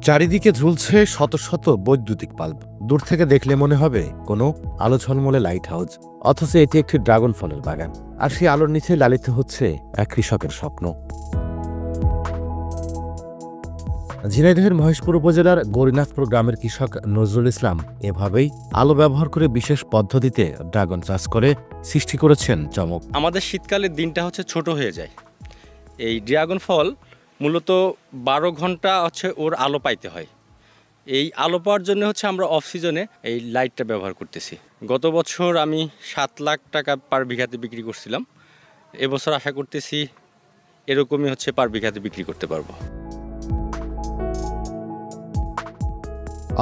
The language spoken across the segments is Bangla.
চারিদিকে ঝুলছে শত শত বৈদ্যুতিক বাল্ব। দূর থেকে দেখলে মনে হবে কোনো আলো ঝলমলে লাইট হাউস, অথচ এটি একটি ড্রাগন ফলের বাগান। আর সেই আলোর নিচে লালিত হচ্ছে এক কৃষকের স্বপ্ন। ঝিনাইদহের মহেশপুর উপজেলার গৌরীনাথপুর গ্রামের কৃষক নজরুল ইসলাম এভাবেই আলো ব্যবহার করে বিশেষ পদ্ধতিতে ড্রাগন চাষ করে সৃষ্টি করেছেন চমক। আমাদের শীতকালের দিনটা হচ্ছে ছোট হয়ে যায়। এই ড্রাগন ফল মূলত 12 ঘন্টা ওর আলো পাইতে হয়। এই আলো পাওয়ার জন্য আমরা অফ সিজনে এই লাইটটা ব্যবহার করতেছি। গত বছর আমি 7 লাখ টাকা পার বিঘাতে বিক্রি করছিলাম। এবছর আশা করতেছি এরকমই পার বিঘাতে বিক্রি করতে পারবো।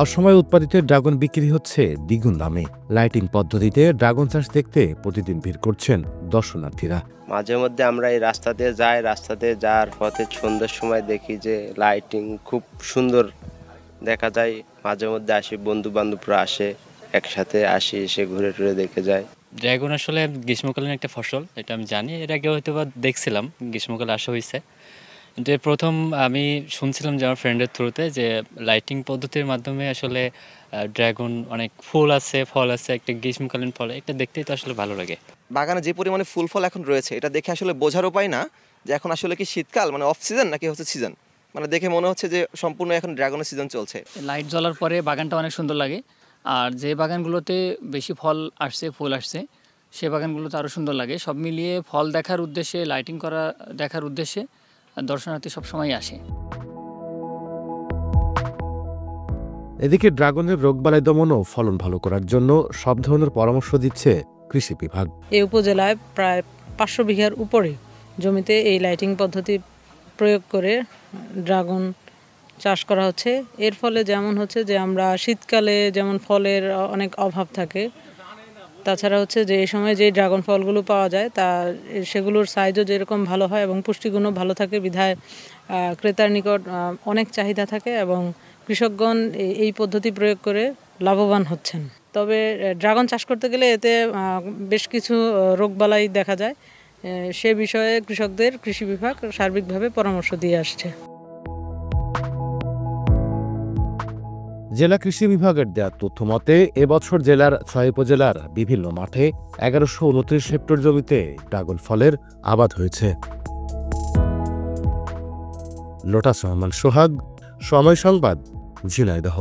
অসময়ে উৎপাদিত ড্রাগন বিক্রি হচ্ছে দ্বিগুণ দামে। লাইটিং পদ্ধতিতে ড্রাগন চাষ দেখতে প্রতিদিন ভিড় করছেন দর্শনার্থীরা। মাঝে মধ্যে আমরা এই রাস্তা দিয়ে যাই, রাস্তা দিয়ে যাওয়ার পথে সন্ধ্যার সময় দেখি যে লাইটিং খুব সুন্দর দেখা যায়। মাঝে মধ্যে আসি, বন্ধু বান্ধবরা আসে, একসাথে আসি, এসে ঘুরে টুরে দেখে যায়। ড্রাগন আসলে গ্রীষ্মকালীন একটা ফসল, এটা আমি জানি। এর আগে হয়তো বা দেখছিলাম, গ্রীষ্মকালে আসা হয়েছে। কিন্তু প্রথম আমি শুনছিলাম যে আমার ফ্রেন্ডের থ্রুতে যে লাইটিং পদ্ধতির মাধ্যমে আসলে ড্রাগন অনেক ফুল আছে, ফল আছে, একটা গ্রীষ্মকালীন ফল, এটা দেখতেই তো আসলে ভালো লাগে। বাগানে যে পরিমাণে ফুল ফল এখন রয়েছে, এটা দেখে আসলে বোঝার উপায় না যে এখন আসলে কি শীতকাল মানে অফ সিজন নাকি সিজন। মানে দেখে মনে হচ্ছে যে সম্পূর্ণ এখন ড্রাগনের সিজন চলছে। লাইট জ্বলার পরে বাগানটা অনেক সুন্দর লাগে। আর যে বাগানগুলোতে বেশি ফল আসছে, ফুল আসছে, সে বাগানগুলোতে আরও সুন্দর লাগে। সব মিলিয়ে ফল দেখার উদ্দেশ্যে, লাইটিং করা দেখার উদ্দেশ্যে দর্শনার্থী সবসময় আসে। এদিকে ড্রাগনের রোগবালাই দমন ও ফলন ভালো করার জন্য সব ধরনের পরামর্শ দিচ্ছে কৃষি বিভাগ। এই উপজেলায় প্রায় 500 বিঘার উপরে জমিতে এই লাইটিং পদ্ধতি প্রয়োগ করে ড্রাগন চাষ করা হচ্ছে। এর ফলে যেমন যে আমরা শীতকালে যেমন ফলের অনেক অভাব থাকে, তাছাড়া যে এই সময় যে ড্রাগন ফলগুলো পাওয়া যায় তা সেগুলোর সাইজও যেরকম ভালো হয় এবং পুষ্টিগুণও ভালো থাকে, বিধায় ক্রেতার নিকট অনেক চাহিদা থাকে এবং কৃষকগণ এই পদ্ধতি প্রয়োগ করে লাভবান হচ্ছেন। তবে ড্রাগন চাষ করতে গেলে এতে বেশ কিছু রোগবালাই দেখা যায়। সে বিষয়ে কৃষকদের কৃষি বিভাগ সার্বিকভাবে পরামর্শ দিয়ে আসছে। জেলা কৃষি বিভাগের দেওয়া তথ্য মতে এবছর জেলার 6 উপজেলার বিভিন্ন মাঠে 1129 হেক্টর জমিতে ড্রাগন ফলের আবাদ হয়েছে। লোটাস রহমান সোহাগ, সময় সংবাদ, ঝিনাইদহ।